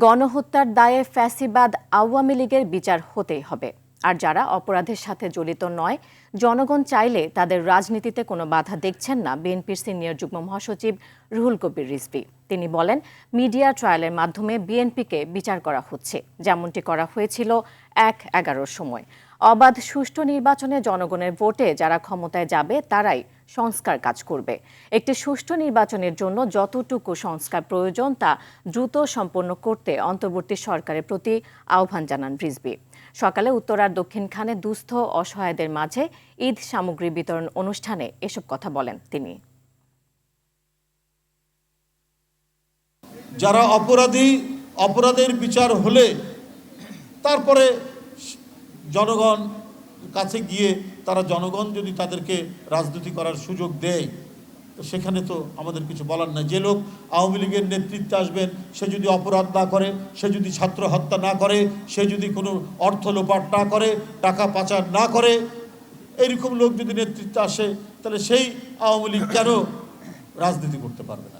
গণহত্যার দায়ে ফ্যাসিবাদ আওয়ামী লীগের বিচার হতেই হবে। আর যারা অপরাধের সাথে জড়িত নয়, জনগণ চাইলে তাদের রাজনীতিতে কোনো বাধা দেখছেন না বিএনপির সিনিয়র যুগ্ম মহাসচিব রুহুল কবির রিজভী। তিনি বলেন, মিডিয়া ট্রায়ালের মাধ্যমে বিএনপিকে বিচার করা হচ্ছে, যেমনটি করা হয়েছিল ১/১১ সময়। অবাধ সুষ্ঠু নির্বাচনে জনগণের ভোটে যারা ক্ষমতায় যাবে তারাই সংস্কার কাজ করবে। একটি সুষ্ঠু নির্বাচনের জন্য যতটুকু সংস্কার প্রয়োজন তা দ্রুত সম্পন্ন করতে অন্তর্বর্তী সরকারের প্রতি আহ্বান জানান রিজভী। সকালে উত্তরার দক্ষিণখানে দুস্থ অসহায়দের মাঝে ঈদ সামগ্রী বিতরণ অনুষ্ঠানে এসব কথা বলেন তিনি। যারা অপরাধের বিচার হলে তারপরে জনগণ কাছে গিয়ে জনগণ যদি তাদেরকে রাজনীতি করার সুযোগ দেয়, তো সেখানে তো আমাদের কিছু বলার নাই। যে লোক আওয়ামী লীগের নেতৃত্বে আসবেন, সে যদি অপরাধ না করে, সে যদি ছাত্র হত্যা না করে, সে যদি কোনো অর্থ লোপাট না করে, টাকা পাচার না করে, এইরকম লোক যদি নেতৃত্বে আসে, তাহলে সেই আওয়ামী লীগ কেন রাজনীতি করতে পারবে না?